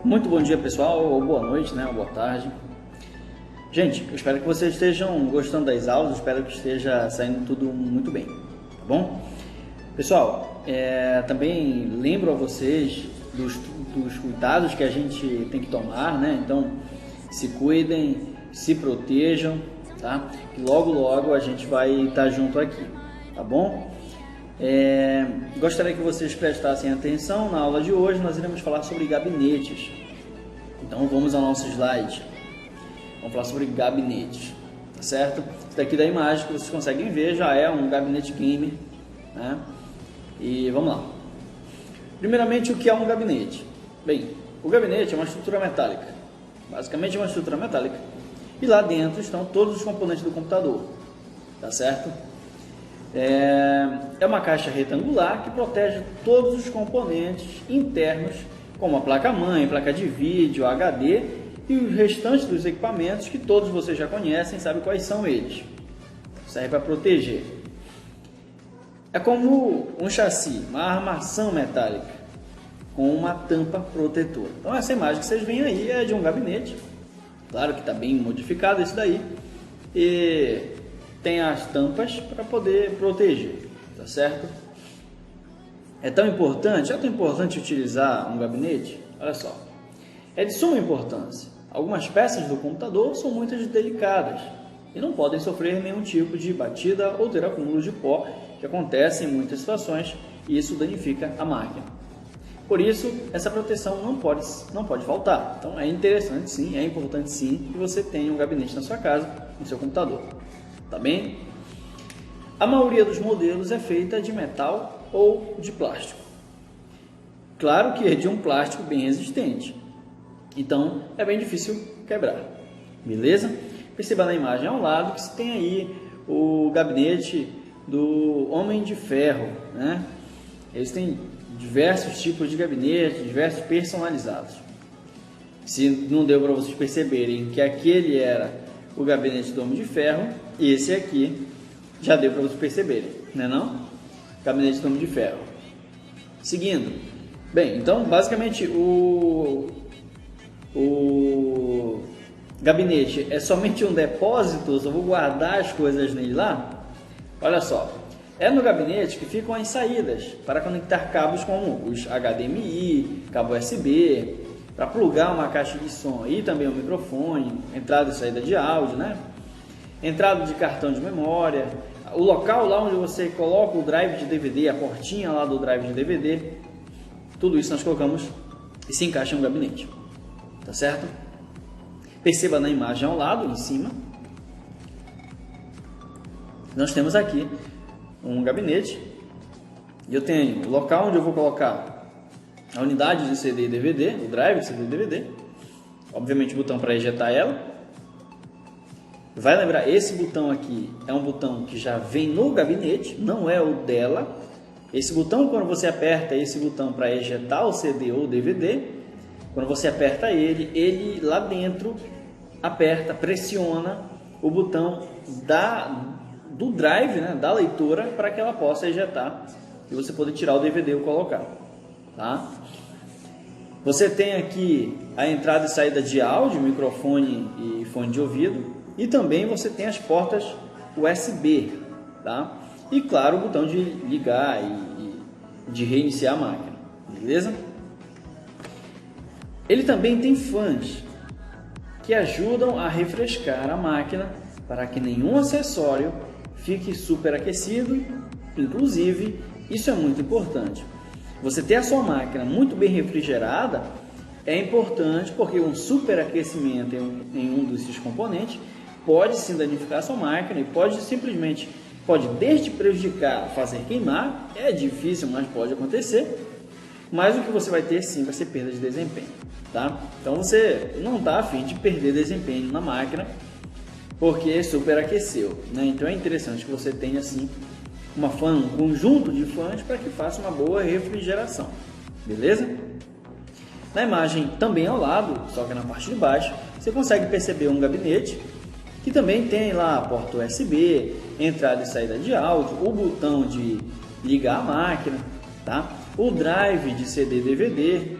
Muito bom dia, pessoal, ou boa noite, né, ou boa tarde. Gente, eu espero que vocês estejam gostando das aulas, espero que esteja saindo tudo muito bem, tá bom? Pessoal, também lembro a vocês dos cuidados que a gente tem que tomar, né? Então, se cuidem, se protejam, tá? E logo a gente vai estar junto aqui, tá bom? Gostaria que vocês prestassem atenção na aula de hoje. Nós iremos falar sobre gabinetes. Então vamos ao nosso slide. Vamos falar sobre gabinetes, tá certo? Isso daqui da imagem que vocês conseguem ver já é um gabinete gamer, né? E vamos lá. Primeiramente, o que é um gabinete? Bem, o gabinete é uma estrutura metálica, basicamente é uma estrutura metálica, e lá dentro estão todos os componentes do computador, tá certo? É uma caixa retangular que protege todos os componentes internos, como a placa-mãe, placa de vídeo, HD e os restantes dos equipamentos que todos vocês já conhecem, sabem quais são eles. Serve para proteger. É como um chassi, uma armação metálica com uma tampa protetora. Então essa imagem que vocês veem aí é de um gabinete. Claro que está bem modificado isso daí. E tem as tampas para poder proteger, tá certo? É tão importante utilizar um gabinete? Olha só, é de suma importância. Algumas peças do computador são muito delicadas e não podem sofrer nenhum tipo de batida ou ter acúmulo de pó, que acontece em muitas situações, e isso danifica a máquina. Por isso, essa proteção não pode faltar. Então é interessante sim, é importante sim que você tenha um gabinete na sua casa, no seu computador. Tá bem? A maioria dos modelos é feita de metal ou de plástico. Claro que é de um plástico bem resistente, então é bem difícil quebrar, beleza? Perceba na imagem ao lado que você tem aí o gabinete do Homem de Ferro, né? Eles têm diversos tipos de gabinete, diversos personalizados. Se não deu para vocês perceberem que aquele era o gabinete do Homem de Ferro, esse aqui já deu para vocês perceberem, né não? Gabinete do Homem de Ferro. Seguindo. Bem, então basicamente o gabinete é somente um depósito, eu só vou guardar as coisas nele lá. Olha só, é no gabinete que ficam as saídas para conectar cabos como os HDMI, cabo USB, para plugar uma caixa de som e também um microfone, entrada e saída de áudio, né? Entrada de cartão de memória, o local lá onde você coloca o drive de DVD, a portinha lá do drive de DVD, tudo isso nós colocamos e se encaixa no gabinete, tá certo? Perceba na imagem ao lado, em cima, nós temos aqui um gabinete e eu tenho o local onde eu vou colocar a unidade de CD e DVD, o drive de CD e DVD, obviamente o botão para ejetar ela. Vai lembrar, esse botão aqui é um botão que já vem no gabinete, não é o dela. Esse botão, quando você aperta esse botão para ejetar o CD ou DVD, quando você aperta ele lá dentro aperta, pressiona o botão do drive, né, da leitora, para que ela possa ejetar e você poder tirar o DVD ou colocar, tá? Você tem aqui a entrada e saída de áudio, microfone e fone de ouvido, e também você tem as portas USB, tá? E claro, o botão de ligar e de reiniciar a máquina, beleza? Ele também tem fãs que ajudam a refrescar a máquina para que nenhum acessório fique superaquecido. Inclusive, isso é muito importante. Você ter a sua máquina muito bem refrigerada é importante, porque um superaquecimento em um desses componentes pode sim danificar a sua máquina e pode desde prejudicar, fazer queimar, é difícil, mas pode acontecer. Mas o que você vai ter sim vai ser perda de desempenho, tá? Então você não está a fim de perder desempenho na máquina porque superaqueceu, né? Então é interessante que você tenha assim um conjunto de fãs para que faça uma boa refrigeração, beleza? Na imagem também ao lado, só que na parte de baixo, você consegue perceber um gabinete que também tem lá a porta USB, entrada e saída de áudio, o botão de ligar a máquina, tá? O drive de CD e DVD,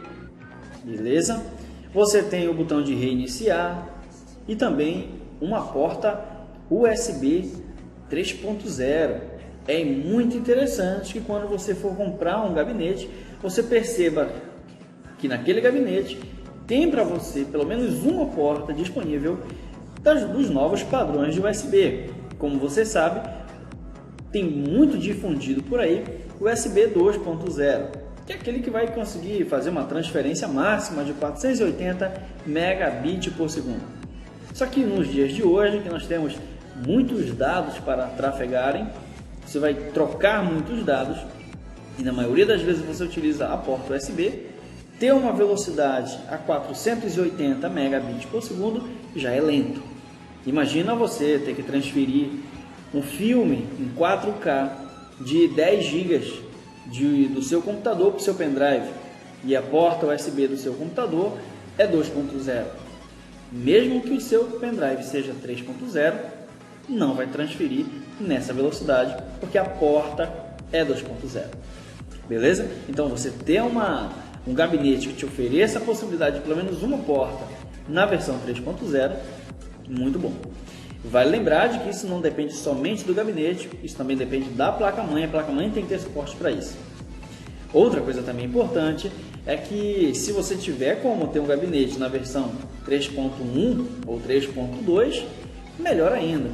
beleza? Você tem o botão de reiniciar e também uma porta USB 3.0. É muito interessante que quando você for comprar um gabinete, você perceba que naquele gabinete tem para você pelo menos uma porta disponível dos novos padrões de USB. Como você sabe, tem muito difundido por aí o USB 2.0, que é aquele que vai conseguir fazer uma transferência máxima de 480 megabits por segundo. Só que nos dias de hoje, que nós temos muitos dados para trafegarem, você vai trocar muitos dados e na maioria das vezes você utiliza a porta USB. Ter uma velocidade a 480 megabits por segundo já é lento. Imagina você ter que transferir um filme em 4K de 10 GB do seu computador para o seu pendrive e a porta USB do seu computador é 2.0. Mesmo que o seu pendrive seja 3.0, não vai transferir nessa velocidade porque a porta é 2.0. Beleza? Então você ter um gabinete que te ofereça a possibilidade de pelo menos uma porta na versão 3.0, muito bom. Vale lembrar de que isso não depende somente do gabinete, isso também depende da placa-mãe. A placa-mãe tem que ter suporte para isso. Outra coisa também importante é que se você tiver como ter um gabinete na versão 3.1 ou 3.2, melhor ainda.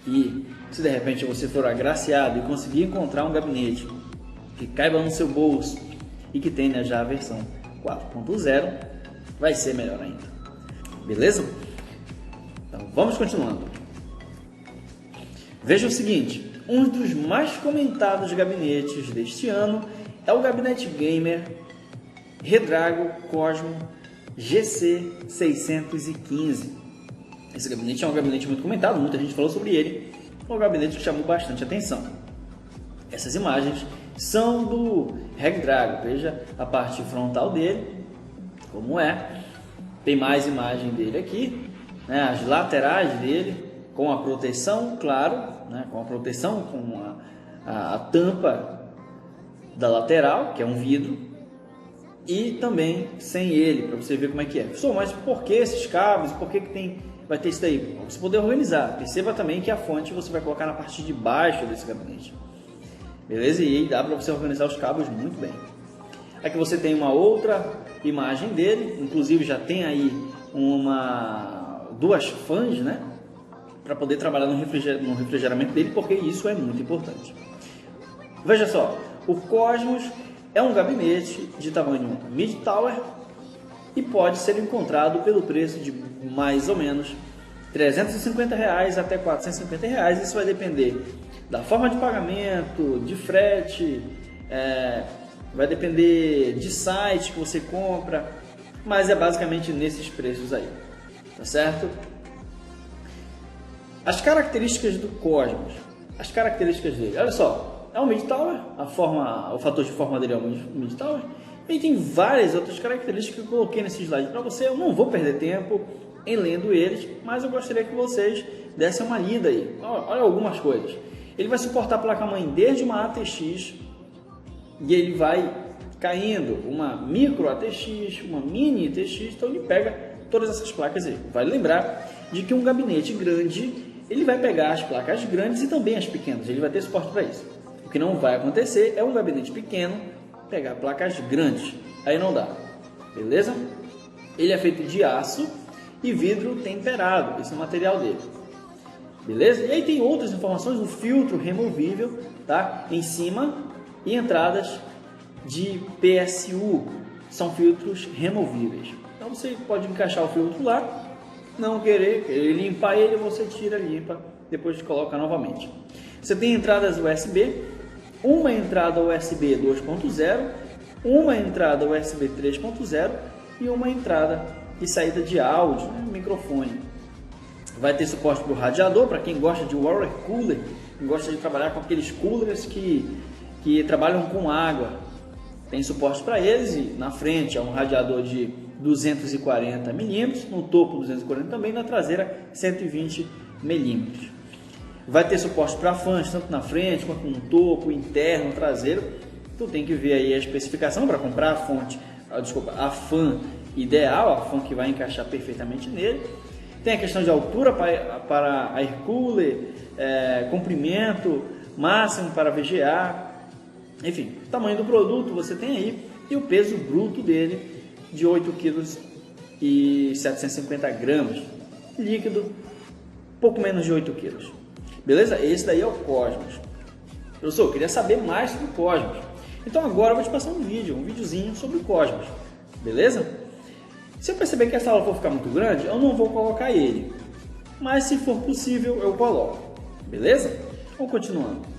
E se de repente você for agraciado e conseguir encontrar um gabinete que caiba no seu bolso e que tenha já a versão 4.0, vai ser melhor ainda. Beleza? Então vamos continuando. Veja o seguinte, um dos mais comentados gabinetes deste ano é o gabinete gamer Redrago Cosmo GC615. Esse gabinete é um gabinete muito comentado, muita gente falou sobre ele, é um gabinete que chamou bastante atenção. Essas imagens são do Redrago, veja a parte frontal dele, como é. Tem mais imagem dele aqui, né? As laterais dele, com a proteção, claro, né? Com a proteção, com a tampa da lateral, que é um vidro, e também sem ele, para você ver como é que é. Pessoal, mas por que esses cabos? Por que vai ter isso daí? Para você poder organizar. Perceba também que a fonte você vai colocar na parte de baixo desse gabinete. Beleza? E aí dá para você organizar os cabos muito bem. Aqui você tem uma outra imagem dele, inclusive já tem aí duas fãs, né? Para poder trabalhar no refrigeramento dele, porque isso é muito importante. Veja só, o Cosmos é um gabinete de tamanho mid-tower e pode ser encontrado pelo preço de mais ou menos R$350 até R$450. Isso vai depender da forma de pagamento, de frete, vai depender de site que você compra, mas é basicamente nesses preços aí, tá certo? As características do Cosmos, as características dele, olha só, é um mid-tower, o fator de forma dele é um mid-tower, e tem várias outras características que eu coloquei nesse slide para você. Eu não vou perder tempo em lendo eles, mas eu gostaria que vocês dessem uma lida aí. Olha algumas coisas. Ele vai suportar placa-mãe desde uma ATX e ele vai caindo uma micro ATX, uma mini ATX, então ele pega todas essas placas aí. Vale lembrar de que um gabinete grande, ele vai pegar as placas grandes e também as pequenas, ele vai ter suporte para isso. O que não vai acontecer é um gabinete pequeno pegar placas grandes, aí não dá, beleza? Ele é feito de aço e vidro temperado, esse é o material dele. Beleza? E aí tem outras informações, o filtro removível, tá? Em cima, e entradas de PSU, são filtros removíveis. Então você pode encaixar o filtro lá, não querer limpar ele, você tira, limpa, depois coloca novamente. Você tem entradas USB, uma entrada USB 2.0, uma entrada USB 3.0 e uma entrada de saída de áudio, microfone. Vai ter suporte para o radiador, para quem gosta de water cooler, quem gosta de trabalhar com aqueles coolers que trabalham com água. Tem suporte para eles e na frente é um radiador de 240 mm, no topo 240 também, na traseira 120 mm. Vai ter suporte para fãs, tanto na frente quanto no topo, interno, traseiro. Tu tem que ver aí a especificação para comprar a fonte a fan ideal, a fan que vai encaixar perfeitamente nele. Tem a questão de altura para air cooler, comprimento máximo para VGA, enfim, o tamanho do produto você tem aí, e o peso bruto dele de 8 kg e 750 gramas, líquido, pouco menos de 8 kg. Beleza? Esse daí é o Cosmos. Professor, eu queria saber mais sobre o Cosmos. Então agora eu vou te passar um videozinho sobre o Cosmos. Beleza? Se eu perceber que essa aula for ficar muito grande, eu não vou colocar ele. Mas se for possível, eu coloco. Beleza? Vamos continuando.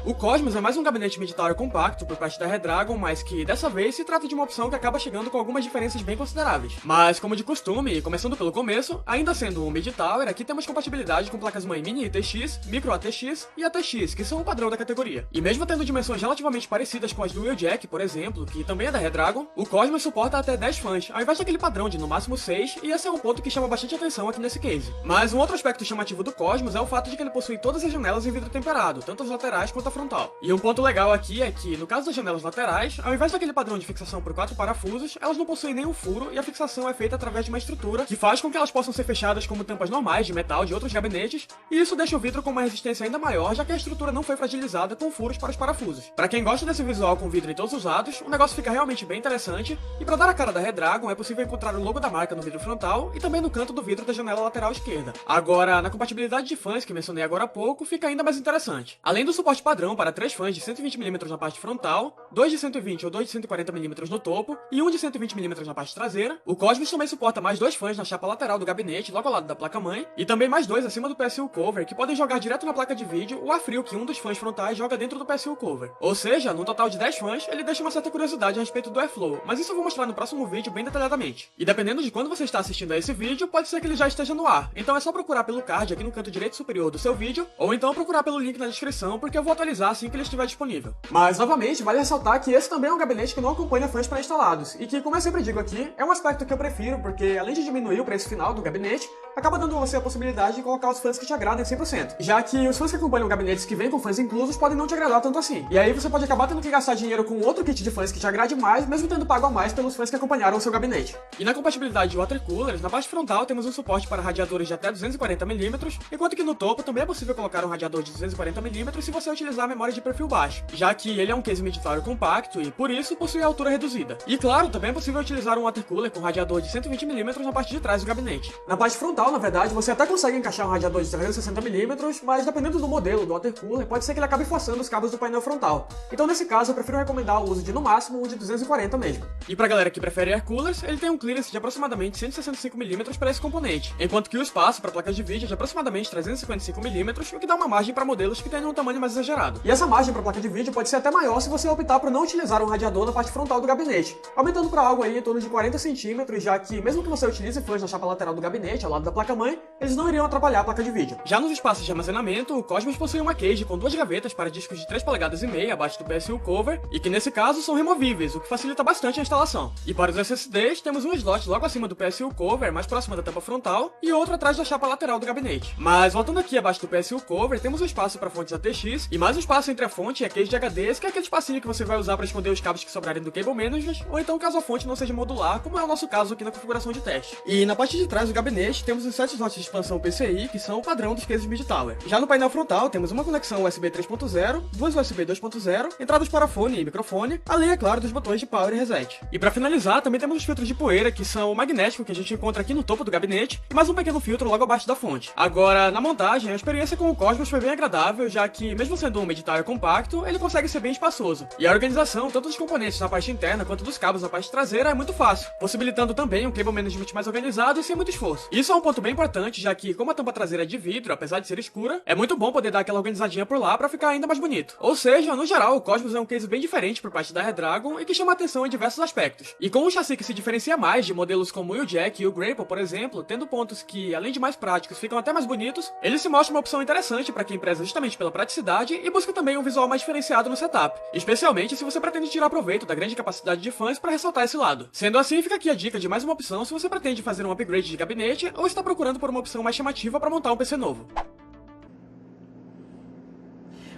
O Cosmos é mais um gabinete Mid-Tower compacto por parte da Redragon, mas que dessa vez se trata de uma opção que acaba chegando com algumas diferenças bem consideráveis. Mas como de costume, e começando pelo começo, ainda sendo um Mid-Tower, aqui temos compatibilidade com placas-mãe Mini ITX, Micro ATX e ATX, que são o padrão da categoria. E mesmo tendo dimensões relativamente parecidas com as do Wheeljack, por exemplo, que também é da Redragon, o Cosmos suporta até 10 fãs, ao invés daquele padrão de no máximo 6, e esse é um ponto que chama bastante atenção aqui nesse case. Mas um outro aspecto chamativo do Cosmos é o fato de que ele possui todas as janelas em vidro temperado, tanto as laterais quanto a frontal. E um ponto legal aqui é que, no caso das janelas laterais, ao invés daquele padrão de fixação por 4 parafusos, elas não possuem nenhum furo e a fixação é feita através de uma estrutura que faz com que elas possam ser fechadas como tampas normais de metal de outros gabinetes, e isso deixa o vidro com uma resistência ainda maior, já que a estrutura não foi fragilizada com furos para os parafusos. Para quem gosta desse visual com vidro em todos os lados, o negócio fica realmente bem interessante, e para dar a cara da Redragon é possível encontrar o logo da marca no vidro frontal e também no canto do vidro da janela lateral esquerda. Agora, na compatibilidade de fãs que mencionei agora há pouco, fica ainda mais interessante. Além do suporte padrão para 3 fãs de 120mm na parte frontal, 2 de 120 ou 2 de 140mm no topo e 1 de 120mm na parte traseira, o Cosmos também suporta mais 2 fãs na chapa lateral do gabinete, logo ao lado da placa-mãe, e também mais 2 acima do PSU Cover, que podem jogar direto na placa de vídeo o ar frio que um dos fãs frontais joga dentro do PSU Cover. Ou seja, num total de 10 fãs, ele deixa uma certa curiosidade a respeito do airflow, mas isso eu vou mostrar no próximo vídeo bem detalhadamente. E dependendo de quando você está assistindo a esse vídeo, pode ser que ele já esteja no ar, então é só procurar pelo card aqui no canto direito superior do seu vídeo, ou então procurar pelo link na descrição, porque eu vou atualizar assim que ele estiver disponível. Mas, novamente, vale ressaltar que esse também é um gabinete que não acompanha fãs pré-instalados, e que, como eu sempre digo aqui, é um aspecto que eu prefiro, porque além de diminuir o preço final do gabinete, acaba dando você a possibilidade de colocar os fãs que te agradem 100%, já que os fãs que acompanham gabinetes que vêm com fãs inclusos podem não te agradar tanto assim. E aí você pode acabar tendo que gastar dinheiro com outro kit de fãs que te agrade mais, mesmo tendo pago a mais pelos fãs que acompanharam o seu gabinete. E na compatibilidade de water coolers, na parte frontal temos um suporte para radiadores de até 240mm, enquanto que no topo também é possível colocar um radiador de 240mm se você utilizar a memória de perfil baixo, já que ele é um case Mid-Tower compacto e, por isso, possui altura reduzida. E claro, também é possível utilizar um water cooler com radiador de 120mm na parte de trás do gabinete. Na parte frontal, na verdade, você até consegue encaixar um radiador de 360mm, mas dependendo do modelo do water cooler, pode ser que ele acabe forçando os cabos do painel frontal. Então, nesse caso, eu prefiro recomendar o uso de, no máximo, um de 240 mesmo. E pra galera que prefere air coolers, ele tem um clearance de aproximadamente 165mm para esse componente, enquanto que o espaço para placas de vídeo é de aproximadamente 355mm, o que dá uma margem para modelos que tenham um tamanho mais exagerado. E essa margem para placa de vídeo pode ser até maior se você optar por não utilizar um radiador na parte frontal do gabinete, aumentando para algo aí em torno de 40cm, já que mesmo que você utilize fãs na chapa lateral do gabinete, ao lado da placa-mãe, eles não iriam atrapalhar a placa de vídeo. Já nos espaços de armazenamento, o Cosmos possui uma case com 2 gavetas para discos de 3,5 polegadas abaixo do PSU Cover, e que nesse caso são removíveis, o que facilita bastante a instalação. E para os SSDs, temos um slot logo acima do PSU Cover, mais próximo da tampa frontal, e outro atrás da chapa lateral do gabinete. Mas voltando aqui abaixo do PSU Cover, temos um espaço para fontes ATX, e mais um espaço entre a fonte e a case de HDs, que é aquele espacinho que você vai usar para esconder os cabos que sobrarem do Cable Management, ou então caso a fonte não seja modular, como é o nosso caso aqui na configuração de teste. E na parte de trás do gabinete, temos os 7 slots de expansão PCI, que são o padrão dos cases Mid-Tower. Já no painel frontal, temos uma conexão USB 3.0, duas USB 2.0, entradas para fone e microfone, além, é claro, dos botões de Power e Reset. E para finalizar, também temos os filtros de poeira, que são o magnético, que a gente encontra aqui no topo do gabinete, e mais um pequeno filtro logo abaixo da fonte. Agora, na montagem, a experiência com o Cosmos foi bem agradável, já que, mesmo sendo um Mid-Tower compacto, ele consegue ser bem espaçoso. E a organização, tanto dos componentes na parte interna quanto dos cabos na parte traseira, é muito fácil, possibilitando também um cable management mais organizado e sem muito esforço. Isso é um ponto bem importante, já que, como a tampa traseira é de vidro, apesar de ser escura, é muito bom poder dar aquela organizadinha por lá pra ficar ainda mais bonito. Ou seja, no geral, o Cosmos é um case bem diferente por parte da Redragon e que chama atenção em diversos aspectos. E com um chassi que se diferencia mais de modelos como o Wheeljack e o Grapple, por exemplo, tendo pontos que, além de mais práticos, ficam até mais bonitos, ele se mostra uma opção interessante para quem preza justamente pela praticidade e busca também um visual mais diferenciado no setup, especialmente se você pretende tirar proveito da grande capacidade de fãs para ressaltar esse lado. Sendo assim, fica aqui a dica de mais uma opção se você pretende fazer um upgrade de gabinete ou está procurando por uma opção mais chamativa para montar um PC novo.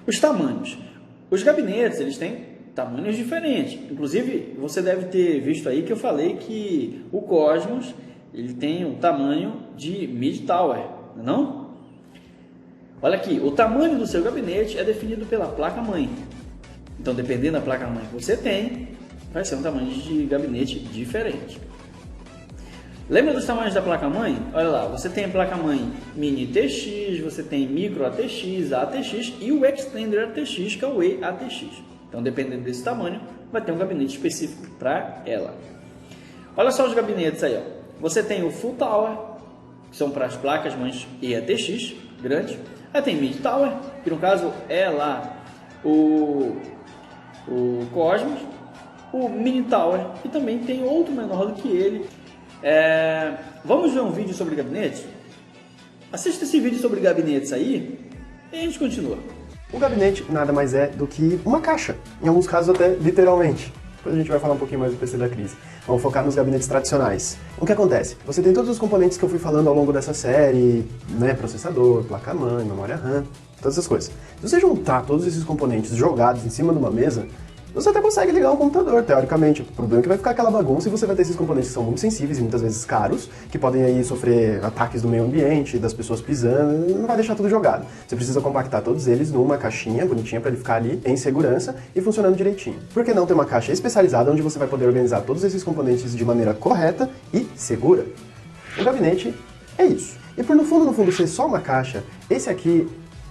Os tamanhos. Os gabinetes, eles têm tamanhos diferentes. Inclusive, você deve ter visto aí que eu falei que o Cosmos ele tem o tamanho de Mid Tower, não? Olha aqui, o tamanho do seu gabinete é definido pela placa-mãe. Então, dependendo da placa-mãe que você tem, vai ser um tamanho de gabinete diferente. Lembra dos tamanhos da placa-mãe? Olha lá, você tem a placa-mãe Mini TX, você tem Micro ATX, ATX e o Extender ATX, que é o eATX. Então, dependendo desse tamanho, vai ter um gabinete específico para ela. Olha só os gabinetes aí, ó. Você tem o Full Tower, que são para as placas-mães eATX, grande. Aí tem Mid Tower, que no caso é lá o Cosmos, o Mini Tower, e também tem outro menor do que ele. Vamos ver um vídeo sobre gabinetes? Assista esse vídeo sobre gabinetes aí e a gente continua. O gabinete nada mais é do que uma caixa, em alguns casos até literalmente. Depois a gente vai falar um pouquinho mais do PC da crise. Vamos focar nos gabinetes tradicionais. O que acontece? Você tem todos os componentes que eu fui falando ao longo dessa série, né? Processador, placa-mãe, memória RAM, todas essas coisas. Se você juntar todos esses componentes jogados em cima de uma mesa, você até consegue ligar um computador, teoricamente. O problema é que vai ficar aquela bagunça e você vai ter esses componentes que são muito sensíveis e muitas vezes caros, que podem aí sofrer ataques do meio ambiente, das pessoas pisando, e não vai deixar tudo jogado. Você precisa compactar todos eles numa caixinha bonitinha para ele ficar ali em segurança e funcionando direitinho. Por que não ter uma caixa especializada onde você vai poder organizar todos esses componentes de maneira correta e segura? O gabinete é isso. E por no fundo ser só uma caixa, esse aqui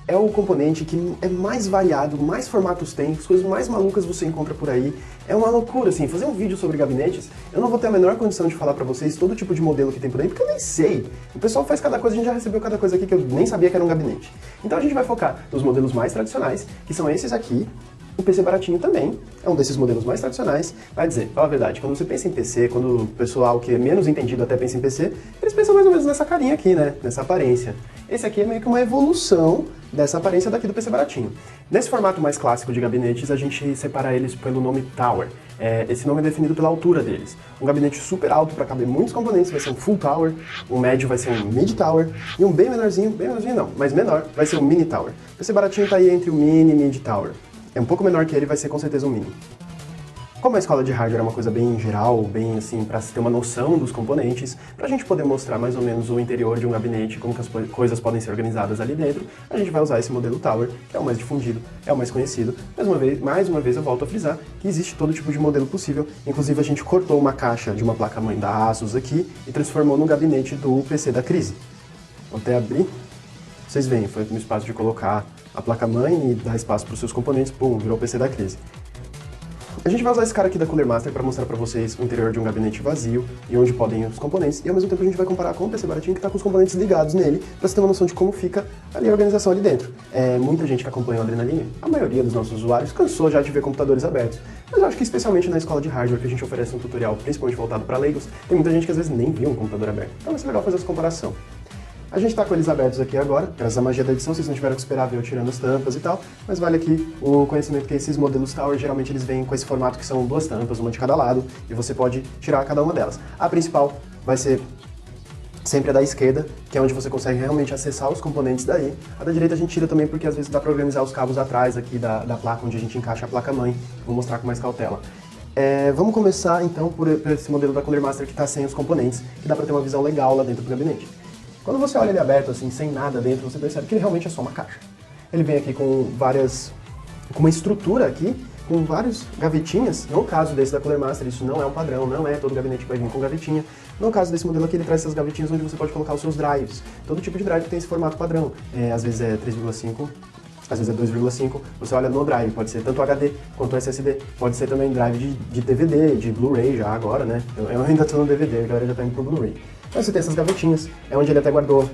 é o componente que é mais variado, mais formatos tem, as coisas mais malucas você encontra por aí. É uma loucura, assim, fazer um vídeo sobre gabinetes, eu não vou ter a menor condição de falar pra vocês todo tipo de modelo que tem por aí, porque eu nem sei. O pessoal faz cada coisa, a gente já recebeu cada coisa aqui que eu nem sabia que era um gabinete. Então a gente vai focar nos modelos mais tradicionais, que são esses aqui. O PC baratinho também é um desses modelos mais tradicionais. Vai dizer, fala a verdade, quando você pensa em PC, quando o pessoal que é menos entendido até pensa em PC, eles pensam mais ou menos nessa carinha aqui, né? Nessa aparência. Esse aqui é meio que uma evolução dessa aparência daqui do PC baratinho. Nesse formato mais clássico de gabinetes, a gente separa eles pelo nome Tower. Esse nome é definido pela altura deles. Um gabinete super alto para caber muitos componentes vai ser um Full Tower, um médio vai ser um Mid Tower, e um bem menorzinho não, mas menor, vai ser um Mini Tower. O PC baratinho tá aí entre o Mini e Mid Tower. É um pouco menor que ele, vai ser com certeza um Mini. Como a escola de hardware é uma coisa bem geral, bem assim, para se ter uma noção dos componentes, para a gente poder mostrar mais ou menos o interior de um gabinete, como que as coisas podem ser organizadas ali dentro, a gente vai usar esse modelo Tower, que é o mais difundido, é o mais conhecido. Mais uma vez eu volto a frisar que existe todo tipo de modelo possível, inclusive a gente cortou uma caixa de uma placa-mãe da Asus aqui e transformou no gabinete do PC da crise. Vou até abrir, vocês veem, foi no espaço de colocar a placa-mãe e dar espaço para os seus componentes, pum, virou o PC da crise. A gente vai usar esse cara aqui da Cooler Master para mostrar para vocês o interior de um gabinete vazio e onde podem ir os componentes, e ao mesmo tempo a gente vai comparar com o PC baratinho que está com os componentes ligados nele, para você ter uma noção de como fica ali a organização ali dentro. Muita gente que acompanha o Adrenaline, a maioria dos nossos usuários, cansou já de ver computadores abertos, mas eu acho que especialmente na escola de hardware, que a gente oferece um tutorial principalmente voltado para leigos, tem muita gente que às vezes nem viu um computador aberto, então vai ser legal fazer essa comparação. A gente tá com eles abertos aqui agora, graças à magia da edição, vocês não tiveram que esperar ver eu tirando as tampas e tal, mas vale aqui o conhecimento que esses modelos Tower, geralmente eles vêm com esse formato que são duas tampas, uma de cada lado, e você pode tirar cada uma delas. A principal vai ser sempre a da esquerda, que é onde você consegue realmente acessar os componentes daí. A da direita a gente tira também porque às vezes dá para organizar os cabos atrás aqui da placa, onde a gente encaixa a placa-mãe. Vou mostrar com mais cautela. Vamos começar então por esse modelo da Cooler Master que está sem os componentes, que dá para ter uma visão legal lá dentro do gabinete. Quando você olha ele aberto assim, sem nada dentro, você percebe que ele realmente é só uma caixa. Ele vem aqui com uma estrutura aqui, com várias gavetinhas. No caso desse da Cooler Master, isso não é um padrão, não é todo gabinete que vai vir com gavetinha. No caso desse modelo aqui, ele traz essas gavetinhas onde você pode colocar os seus drives. Todo tipo de drive tem esse formato padrão. Às vezes é 3,5, às vezes é 2,5. Você olha no drive, pode ser tanto HD quanto SSD. Pode ser também drive de DVD, de Blu-ray já agora, né? Eu ainda tô no DVD, a galera já tá indo pro Blu-ray. Então você tem essas gavetinhas, é onde ele até guardou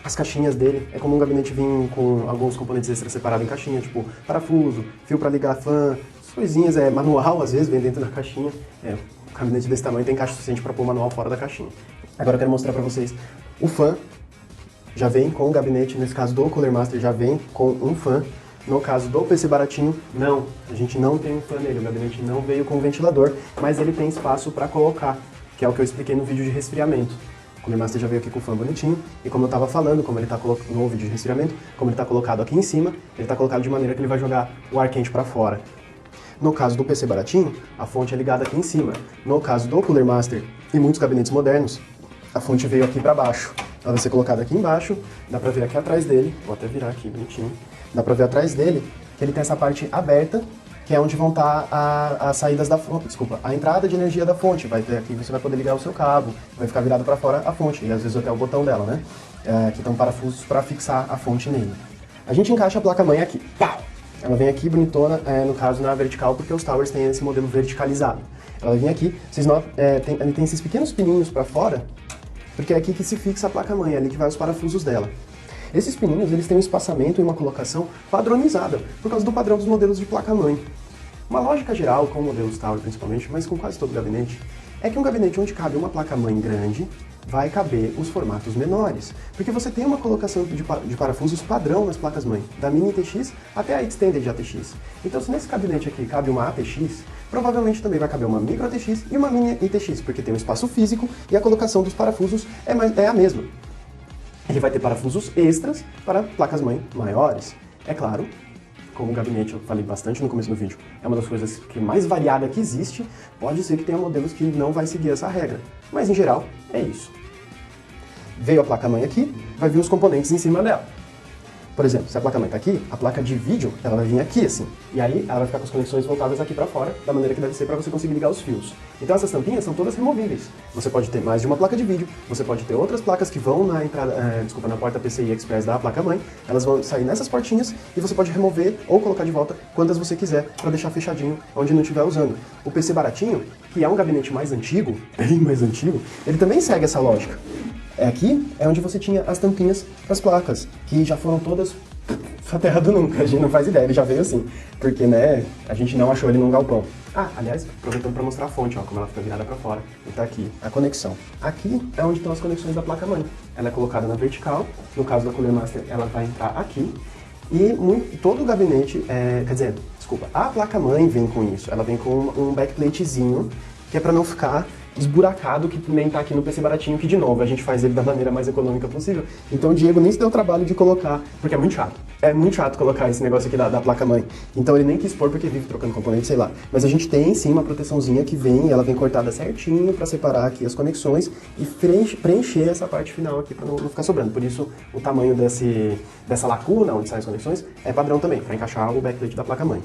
as caixinhas dele. É comum um gabinete vir com alguns componentes extras separados em caixinha, tipo parafuso, fio para ligar fã, coisinhas, manual às vezes vem dentro da caixinha. Um gabinete desse tamanho tem caixa suficiente para pôr o manual fora da caixinha. Agora eu quero mostrar para vocês o fã. Já vem com o gabinete, nesse caso do Cooler Master já vem com um fã. No caso do PC baratinho, não, a gente não tem um fã nele, o gabinete não veio com ventilador, mas ele tem espaço para colocar, que é o que eu expliquei no vídeo de resfriamento. O Cooler Master já veio aqui com o fã bonitinho, e como eu estava falando, como ele está no vídeo de resfriamento, como ele está colocado aqui em cima, ele está colocado de maneira que ele vai jogar o ar quente para fora. No caso do PC baratinho, a fonte é ligada aqui em cima. No caso do Cooler Master e muitos gabinetes modernos, a fonte veio aqui para baixo. Ela vai ser colocada aqui embaixo, dá pra ver aqui atrás dele, vou até virar aqui bonitinho, dá pra ver atrás dele que ele tem essa parte aberta, que é onde vão estar as saídas da fonte, desculpa, a entrada de energia da fonte. Vai ter aqui, você vai poder ligar o seu cabo, vai ficar virado para fora a fonte, e às vezes até o botão dela, né? Aqui estão parafusos para fixar a fonte nele. A gente encaixa a placa-mãe aqui, pau! Ela vem aqui bonitona, no caso na vertical, porque os towers têm esse modelo verticalizado. Ela vem aqui, vocês notam, ele tem esses pequenos pininhos para fora, porque é aqui que se fixa a placa-mãe, é ali que vai os parafusos dela. Esses pininhos, eles têm um espaçamento e uma colocação padronizada, por causa do padrão dos modelos de placa-mãe. Uma lógica geral, com modelos Tower principalmente, mas com quase todo gabinete, é que um gabinete onde cabe uma placa-mãe grande, vai caber os formatos menores, porque você tem uma colocação de parafusos padrão nas placas-mãe, da Mini ITX até a Extended ATX. Então, se nesse gabinete aqui cabe uma ATX, provavelmente também vai caber uma Micro ATX e uma Mini ITX, porque tem um espaço físico e a colocação dos parafusos é a mesma. Ele vai ter parafusos extras para placas-mãe maiores. É claro, como o gabinete eu falei bastante no começo do vídeo, é uma das coisas que mais variada que existe, pode ser que tenha modelos que não vai seguir essa regra, mas em geral é isso. Veio a placa-mãe aqui, vai vir os componentes em cima dela. Por exemplo, se a placa-mãe está aqui, a placa de vídeo ela vai vir aqui assim, e aí ela vai ficar com as conexões voltadas aqui para fora, da maneira que deve ser para você conseguir ligar os fios. Então essas tampinhas são todas removíveis. Você pode ter mais de uma placa de vídeo, você pode ter outras placas que vão na entrada, na porta PCI Express da placa-mãe, elas vão sair nessas portinhas e você pode remover ou colocar de volta quantas você quiser para deixar fechadinho onde não estiver usando. O PC baratinho, que é um gabinete mais antigo, bem mais antigo, ele também segue essa lógica. Aqui é onde você tinha as tampinhas das placas, que já foram todas aterrado nunca, a gente não faz ideia, ele já veio assim, porque, né, a gente não achou ele num galpão. Ah, aliás, aproveitando para mostrar a fonte, ó, como ela fica virada para fora, e tá aqui a conexão. Aqui é onde estão as conexões da placa-mãe. Ela é colocada na vertical, no caso da Cooler Master, ela vai entrar aqui, e todo o gabinete, a placa-mãe vem com isso, ela vem com um backplatezinho, que é para não ficar esburacado, que nem tá aqui no PC baratinho, que de novo, a gente faz ele da maneira mais econômica possível. Então o Diego nem se deu o trabalho de colocar, porque é muito chato. É muito chato colocar esse negócio aqui da placa-mãe. Então ele nem quis pôr porque vive trocando componente, sei lá. Mas a gente tem sim uma proteçãozinha que vem, ela vem cortada certinho para separar aqui as conexões e preencher essa parte final aqui para não ficar sobrando. Por isso o tamanho dessa lacuna onde saem as conexões é padrão também, para encaixar o backplate da placa-mãe.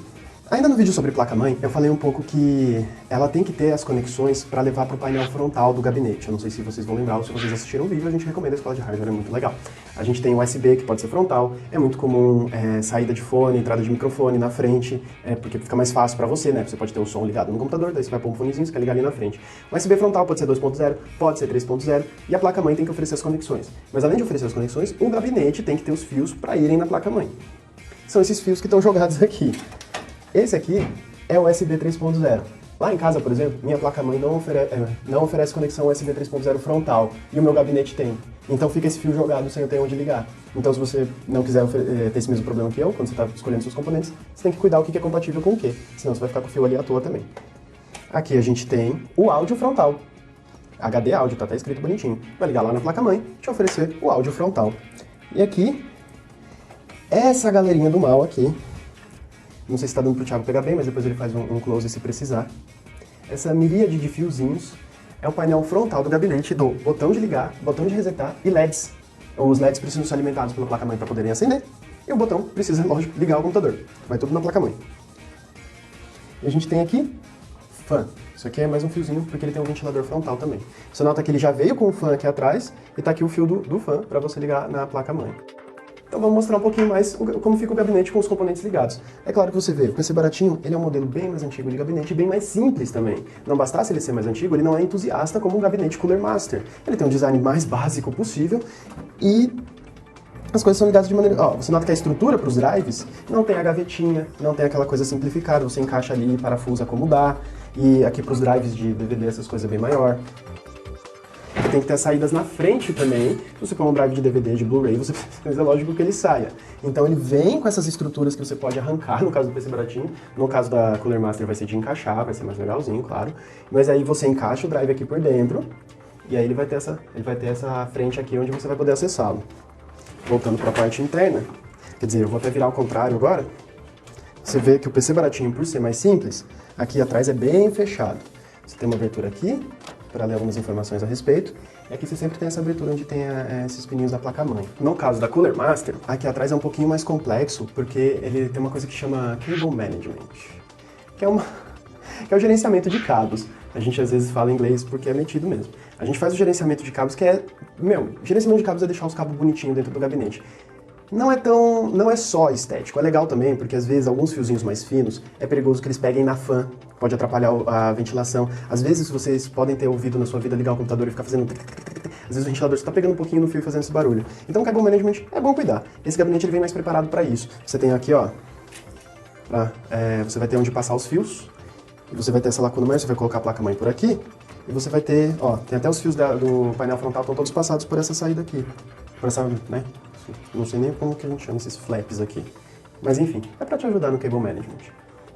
Ainda no vídeo sobre placa-mãe, eu falei um pouco que ela tem que ter as conexões para levar para o painel frontal do gabinete. Eu não sei se vocês vão lembrar ou se vocês assistiram o vídeo, a gente recomenda a escola de hardware, é muito legal. A gente tem USB que pode ser frontal, é muito comum saída de fone, entrada de microfone na frente, porque fica mais fácil para você, né? Você pode ter o som ligado no computador, daí você vai pôr um fonezinho, você quer ligar ali na frente. O USB frontal pode ser 2.0, pode ser 3.0, e a placa-mãe tem que oferecer as conexões. Mas além de oferecer as conexões, o gabinete tem que ter os fios para irem na placa-mãe. São esses fios que estão jogados aqui. Esse aqui é o USB 3.0. Lá em casa, por exemplo, minha placa-mãe não oferece conexão USB 3.0 frontal, e o meu gabinete tem. Então fica esse fio jogado sem eu ter onde ligar. Então se você não quiser ter esse mesmo problema que eu, quando você está escolhendo seus componentes, você tem que cuidar o que é compatível com o que, senão você vai ficar com o fio ali à toa também. Aqui a gente tem o áudio frontal. HD áudio, tá até escrito bonitinho. Vai ligar lá na placa-mãe, te oferecer o áudio frontal. E aqui, essa galerinha do mal aqui, não sei se está dando para o Thiago pegar bem, mas depois ele faz um close se precisar. Essa miríade de fiozinhos é o painel frontal do gabinete do botão de ligar, botão de resetar e LEDs. Os LEDs precisam ser alimentados pela placa-mãe para poderem acender, e o botão precisa, lógico, ligar o computador. Vai tudo na placa-mãe. E a gente tem aqui fan. Isso aqui é mais um fiozinho, porque ele tem um ventilador frontal também. Você nota que ele já veio com o fan aqui atrás, e está aqui o fio do fan para você ligar na placa-mãe. Então vamos mostrar um pouquinho mais como fica o gabinete com os componentes ligados. É claro que você vê, o PC baratinho, ele é um modelo bem mais antigo de gabinete e bem mais simples também. Não bastasse ele ser mais antigo, ele não é entusiasta como um gabinete Cooler Master. Ele tem um design mais básico possível e as coisas são ligadas de maneira... você nota que a estrutura para os drives não tem a gavetinha, não tem aquela coisa simplificada, você encaixa ali, parafusa como dá, e aqui para os drives de DVD essas coisas é bem maior. Tem que ter as saídas na frente também. Se você for um drive de DVD, de Blu-ray, é lógico que ele saia. Então ele vem com essas estruturas que você pode arrancar, no caso do PC baratinho. No caso da Cooler Master vai ser de encaixar, vai ser mais legalzinho, claro. Mas aí você encaixa o drive aqui por dentro, e aí ele vai ter essa frente aqui onde você vai poder acessá-lo. Voltando para a parte interna, quer dizer, eu vou até virar ao contrário agora. você vê que o PC baratinho, por ser mais simples, aqui atrás é bem fechado. Você tem uma abertura aqui, para ler algumas informações a respeito, e aqui você sempre tem essa abertura onde tem esses pininhos da placa-mãe. No caso da Cooler Master, aqui atrás é um pouquinho mais complexo, porque ele tem uma coisa que chama Cable Management, que é o gerenciamento de cabos. A gente às vezes fala em inglês porque é metido mesmo. A gente faz o gerenciamento de cabos que gerenciamento de cabos é deixar os cabos bonitinhos dentro do gabinete. Não é só estético, é legal também, porque às vezes alguns fiozinhos mais finos, é perigoso que eles peguem na fan, pode atrapalhar a ventilação. Às vezes vocês podem ter ouvido na sua vida ligar o computador e ficar fazendo... Às vezes o ventilador está pegando um pouquinho no fio e fazendo esse barulho. Então o Cable Management é bom cuidar. Esse gabinete ele vem mais preparado para isso. Você tem aqui, ó, você vai ter onde passar os fios, e você vai ter essa lacuna maior, você vai colocar a placa-mãe por aqui, e você vai ter, ó, tem até os fios do painel frontal, estão todos passados por essa saída aqui. Por essa, né? Não sei nem como que a gente chama esses flaps aqui. Mas enfim, é para te ajudar no Cable Management.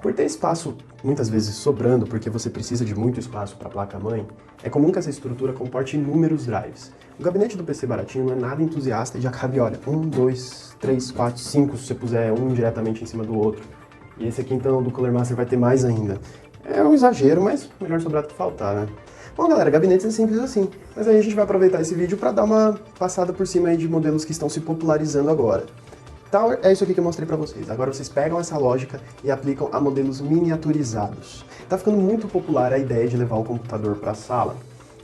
Por ter espaço, muitas vezes, sobrando, porque você precisa de muito espaço para a placa-mãe, é comum que essa estrutura comporte inúmeros drives. O gabinete do PC baratinho não é nada entusiasta e já cabe, olha, 1, 2, 3, 4, 5, se você puser um diretamente em cima do outro. E esse aqui, então, do Cooler Master vai ter mais ainda. É um exagero, mas melhor sobrar do que faltar, né? Bom, galera, gabinetes é simples assim. Mas aí a gente vai aproveitar esse vídeo para dar uma passada por cima aí de modelos que estão se popularizando agora. Tower é isso aqui que eu mostrei para vocês. Agora vocês pegam essa lógica e aplicam a modelos miniaturizados. Tá ficando muito popular a ideia de levar o computador para a sala.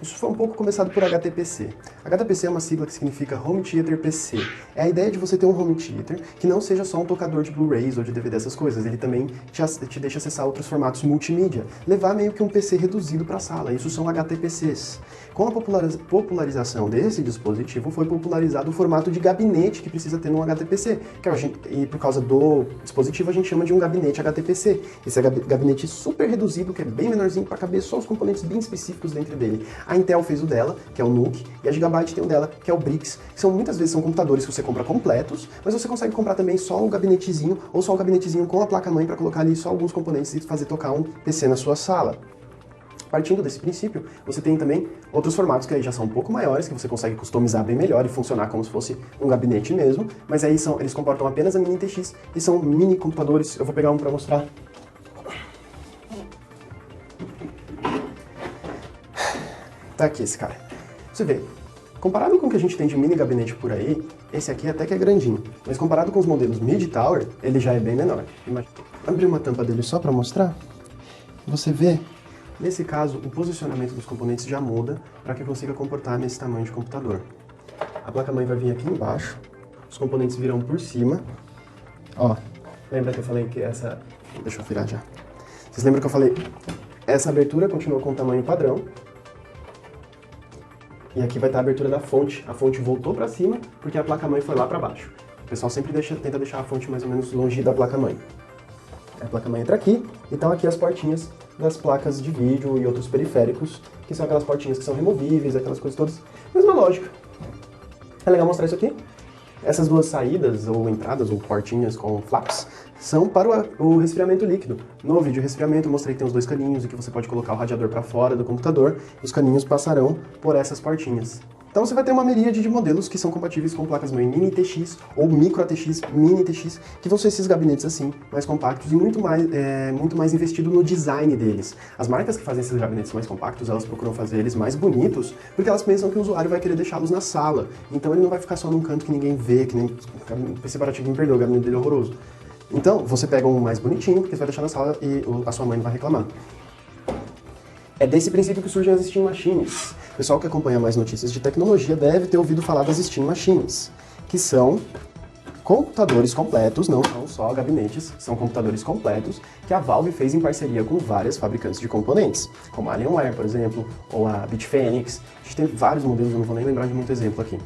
Isso foi um pouco começado por HTPC. HTPC é uma sigla que significa Home Theater PC. É a ideia de você ter um home theater que não seja só um tocador de Blu-rays ou de DVD, essas coisas. Ele também te deixa acessar outros formatos multimídia. Levar meio que um PC reduzido para a sala. Isso são HTPCs. Com a popularização desse dispositivo, foi popularizado o formato de gabinete que precisa ter num HTPC. E por causa do dispositivo, a gente chama de um gabinete HTPC. Esse é gabinete super reduzido, que é bem menorzinho, para caber só os componentes bem específicos dentro dele. A Intel fez o dela, que é o NUC, e a Gigabyte tem o dela, que é o Brix, que muitas vezes são computadores que você compra completos, mas você consegue comprar também só um gabinetezinho, ou só um gabinetezinho com a placa-mãe para colocar ali só alguns componentes e fazer tocar um PC na sua sala. Partindo desse princípio, você tem também outros formatos que aí já são um pouco maiores, que você consegue customizar bem melhor e funcionar como se fosse um gabinete mesmo, mas aí eles comportam apenas a mini TX e são mini computadores. Eu vou pegar um para mostrar. Tá aqui esse cara. Você vê, comparado com o que a gente tem de mini gabinete por aí, esse aqui até que é grandinho, mas comparado com os modelos Mid Tower, ele já é bem menor. Abrir uma tampa dele só para mostrar, você vê. Nesse caso, o posicionamento dos componentes já muda para que consiga comportar nesse tamanho de computador. A placa-mãe vai vir aqui embaixo, os componentes virão por cima. Ó, lembra que eu falei que essa... Deixa eu virar já. Vocês lembram que eu falei? Essa abertura continua com o tamanho padrão. E aqui vai estar a abertura da fonte. A fonte voltou para cima porque a placa-mãe foi lá para baixo. O pessoal sempre tenta deixar a fonte mais ou menos longe da placa-mãe. A placa-mãe entra aqui e estão aqui as portinhas das placas de vídeo e outros periféricos, que são aquelas portinhas que são removíveis, aquelas coisas todas. Mesma lógica. É legal mostrar isso aqui. Essas duas saídas, ou entradas, ou portinhas com flaps, são para o resfriamento líquido. No vídeo de resfriamento eu mostrei que tem os dois caninhos e que você pode colocar o radiador para fora do computador, e os caninhos passarão por essas portinhas. Então você vai ter uma miríade de modelos que são compatíveis com placas-mãe Mini TX ou Micro ATX, Mini TX, que vão ser esses gabinetes assim, mais compactos e muito mais investido no design deles. As marcas que fazem esses gabinetes mais compactos, elas procuram fazer eles mais bonitos, porque elas pensam que o usuário vai querer deixá-los na sala. Então ele não vai ficar só num canto que ninguém vê, que nem o PC baratinho me perdoa, o gabinete dele é horroroso. Então você pega um mais bonitinho, porque você vai deixar na sala e a sua mãe não vai reclamar. É desse princípio que surgem as Steam Machines. O pessoal que acompanha mais notícias de tecnologia deve ter ouvido falar das Steam Machines, que são computadores completos, não são só gabinetes, são computadores completos que a Valve fez em parceria com várias fabricantes de componentes, como a Alienware, por exemplo, ou a Bitfinex. A gente tem vários modelos, eu não vou nem lembrar de muito exemplo aqui.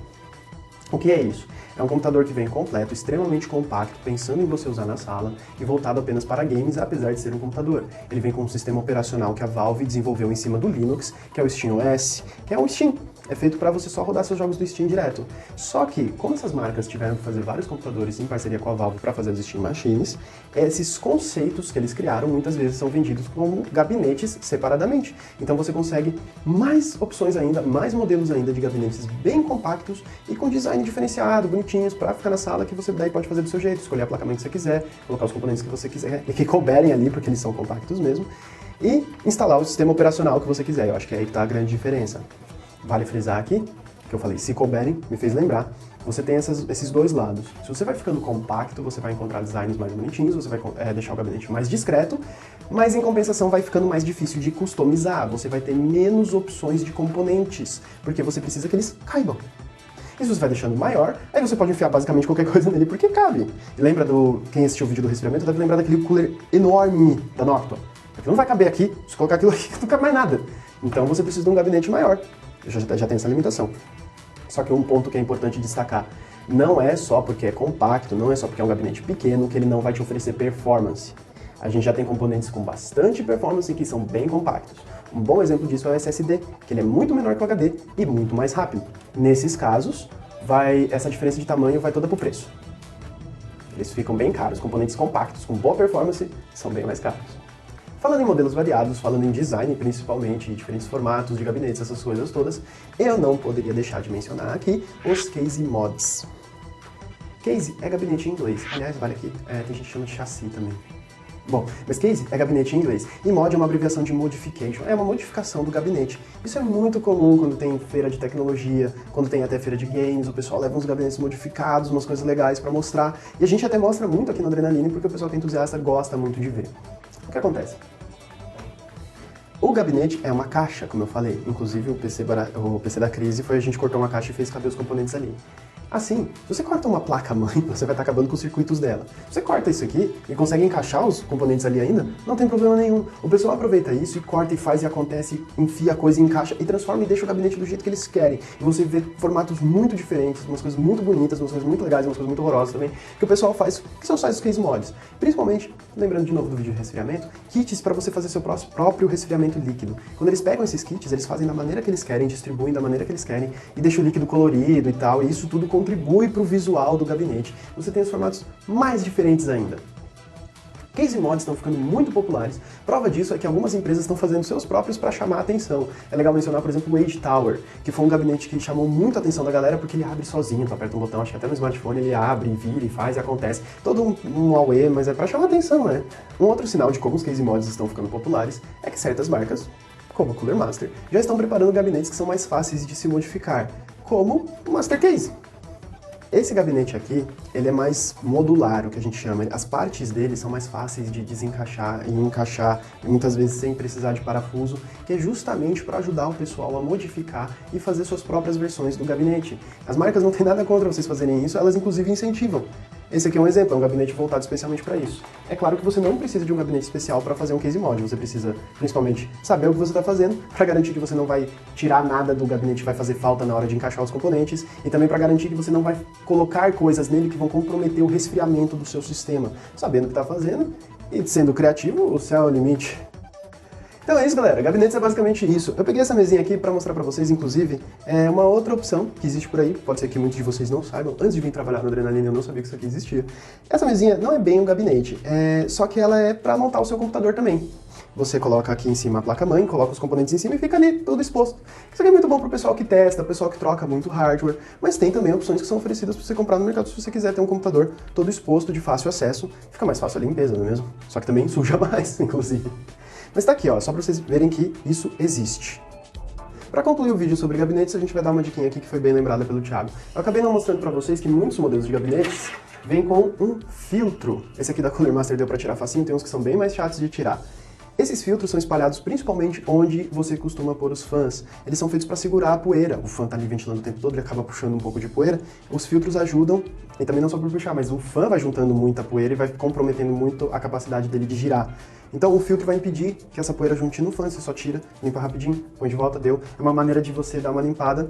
O que é isso? É um computador que vem completo, extremamente compacto, pensando em você usar na sala e voltado apenas para games, apesar de ser um computador. Ele vem com um sistema operacional que a Valve desenvolveu em cima do Linux, que é o SteamOS, que é um Steam. é feito para você só rodar seus jogos do Steam direto. Só que, como essas marcas tiveram que fazer vários computadores em parceria com a Valve para fazer os Steam Machines, esses conceitos que eles criaram muitas vezes são vendidos como gabinetes separadamente. Então você consegue mais opções ainda, mais modelos ainda de gabinetes bem compactos e com design diferenciado, bonitinhos, para ficar na sala, que você daí pode fazer do seu jeito, escolher a placa-mãe que você quiser, colocar os componentes que você quiser e que couberem ali, porque eles são compactos mesmo, e instalar o sistema operacional que você quiser. Eu acho que é aí que está a grande diferença. Vale frisar aqui, que eu falei, se couberem, me fez lembrar, você tem esses dois lados. Se você vai ficando compacto, você vai encontrar designs mais bonitinhos, você vai deixar o gabinete mais discreto, mas em compensação vai ficando mais difícil de customizar, você vai ter menos opções de componentes, porque você precisa que eles caibam. E se você vai deixando maior, aí você pode enfiar basicamente qualquer coisa nele, porque cabe. E lembra quem assistiu o vídeo do resfriamento deve lembrar daquele cooler enorme da Noctua. Porque não vai caber aqui, se colocar aquilo aqui não cabe mais nada. Então você precisa de um gabinete maior. Já tem essa limitação. Só que um ponto que é importante destacar, não é só porque é compacto, não é só porque é um gabinete pequeno que ele não vai te oferecer performance. A gente já tem componentes com bastante performance e que são bem compactos. Um bom exemplo disso é o SSD, que ele é muito menor que o HD e muito mais rápido. Nesses casos, essa diferença de tamanho vai toda pro preço. Eles ficam bem caros. Componentes compactos com boa performance são bem mais caros. Falando em modelos variados, falando em design principalmente, diferentes formatos de gabinetes, essas coisas todas, eu não poderia deixar de mencionar aqui os Case Mods. Case é gabinete em inglês. Aliás, vale aqui, tem gente que chama de chassi também. Bom, mas Case é gabinete em inglês, e mod é uma abreviação de modification, é uma modificação do gabinete. Isso é muito comum quando tem feira de tecnologia, quando tem até feira de games, o pessoal leva uns gabinetes modificados, umas coisas legais pra mostrar, e a gente até mostra muito aqui no Adrenaline, porque o pessoal que é entusiasta gosta muito de ver. O que acontece? O gabinete é uma caixa, como eu falei, inclusive o PC da crise foi a gente cortou uma caixa e fez caber os componentes ali. Assim, se você corta uma placa-mãe, você vai estar acabando com os circuitos dela. Se você corta isso aqui e consegue encaixar os componentes ali ainda, não tem problema nenhum. O pessoal aproveita isso e corta e faz e acontece, enfia a coisa e encaixa e transforma e deixa o gabinete do jeito que eles querem. E você vê formatos muito diferentes, umas coisas muito bonitas, umas coisas muito legais, umas coisas muito horrorosas também, que o pessoal faz, que são só os case mods. Principalmente, lembrando de novo do vídeo de resfriamento, kits para você fazer seu próprio resfriamento líquido. Quando eles pegam esses kits, eles fazem da maneira que eles querem, distribuem da maneira que eles querem e deixam o líquido colorido e tal, e isso tudo contribui para o visual do gabinete. Você tem os formatos mais diferentes ainda. Case mods estão ficando muito populares. Prova disso é que algumas empresas estão fazendo seus próprios para chamar a atenção. É legal mencionar, por exemplo, o Age Tower, que foi um gabinete que chamou muito a atenção da galera porque ele abre sozinho, tu aperta um botão, acho que até no smartphone ele abre, vira e faz e acontece. Todo um auê, mas é para chamar a atenção, né? Um outro sinal de como os case mods estão ficando populares é que certas marcas, como a Cooler Master, já estão preparando gabinetes que são mais fáceis de se modificar, como o Master Case. Esse gabinete aqui, ele é mais modular, o que a gente chama. As partes dele são mais fáceis de desencaixar e encaixar, e muitas vezes sem precisar de parafuso, que é justamente para ajudar o pessoal a modificar e fazer suas próprias versões do gabinete. As marcas não têm nada contra vocês fazerem isso, elas inclusive incentivam. Esse aqui é um exemplo, é um gabinete voltado especialmente para isso. É claro que você não precisa de um gabinete especial para fazer um case mod, você precisa principalmente saber o que você está fazendo, para garantir que você não vai tirar nada do gabinete que vai fazer falta na hora de encaixar os componentes, e também para garantir que você não vai colocar coisas nele que vão comprometer o resfriamento do seu sistema. Sabendo o que está fazendo e sendo criativo, o céu é o limite. Então é isso, galera. Gabinetes é basicamente isso. Eu peguei essa mesinha aqui para mostrar para vocês, inclusive, uma outra opção que existe por aí, pode ser que muitos de vocês não saibam. Antes de vir trabalhar no Adrenaline, eu não sabia que isso aqui existia. Essa mesinha não é bem um gabinete, só que ela é para montar o seu computador também. Você coloca aqui em cima a placa-mãe, coloca os componentes em cima e fica ali tudo exposto. Isso aqui é muito bom para o pessoal que testa, pessoal que troca muito hardware, mas tem também opções que são oferecidas para você comprar no mercado se você quiser ter um computador todo exposto, de fácil acesso. Fica mais fácil a limpeza, não é mesmo? Só que também suja mais, inclusive. Mas tá aqui, ó, só para vocês verem que isso existe. Para concluir o vídeo sobre gabinetes, a gente vai dar uma diquinha aqui que foi bem lembrada pelo Thiago. Eu acabei não mostrando para vocês que muitos modelos de gabinetes vêm com um filtro. Esse aqui da Cooler Master deu para tirar facinho, tem uns que são bem mais chatos de tirar. Esses filtros são espalhados principalmente onde você costuma pôr os fãs. Eles são feitos para segurar a poeira. O fã tá ali ventilando o tempo todo, ele acaba puxando um pouco de poeira. Os filtros ajudam, e também não só por puxar, mas o fã vai juntando muita poeira e vai comprometendo muito a capacidade dele de girar. Então o filtro vai impedir que essa poeira junte no fã, você só tira, limpa rapidinho, põe de volta, deu. É uma maneira de você dar uma limpada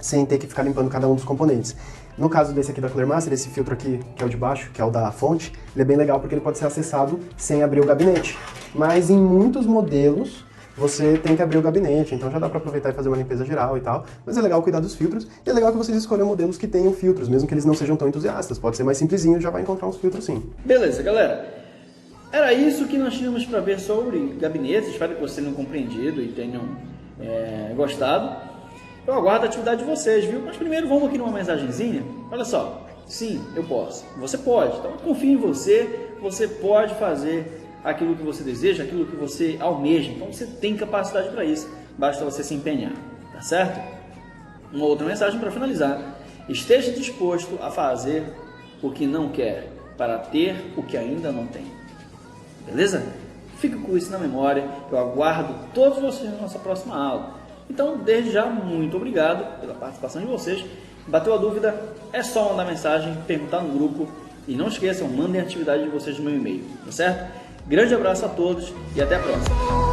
sem ter que ficar limpando cada um dos componentes. No caso desse aqui da Cooler Master, esse filtro aqui, que é o de baixo, que é o da fonte, ele é bem legal porque ele pode ser acessado sem abrir o gabinete. Mas em muitos modelos, você tem que abrir o gabinete, então já dá para aproveitar e fazer uma limpeza geral e tal, mas é legal cuidar dos filtros, e é legal que vocês escolham modelos que tenham filtros, mesmo que eles não sejam tão entusiastas, pode ser mais simplesinho, já vai encontrar uns filtros sim. Beleza, galera. Era isso que nós tínhamos para ver sobre gabinetes, espero que vocês tenham compreendido e tenham gostado. Eu aguardo a atividade de vocês, viu? Mas primeiro vamos aqui numa mensagenzinha. Olha só, sim, eu posso, você pode, então confie em você, você pode fazer aquilo que você deseja, aquilo que você almeja, então você tem capacidade para isso, basta você se empenhar, tá certo? Uma outra mensagem para finalizar: esteja disposto a fazer o que não quer, para ter o que ainda não tem, beleza? Fique com isso na memória, eu aguardo todos vocês na nossa próxima aula. Então, desde já, muito obrigado pela participação de vocês. Bateu a dúvida, é só mandar mensagem, perguntar no grupo e não esqueçam, mandem a atividade de vocês no meu e-mail, tá certo? Grande abraço a todos e até a próxima!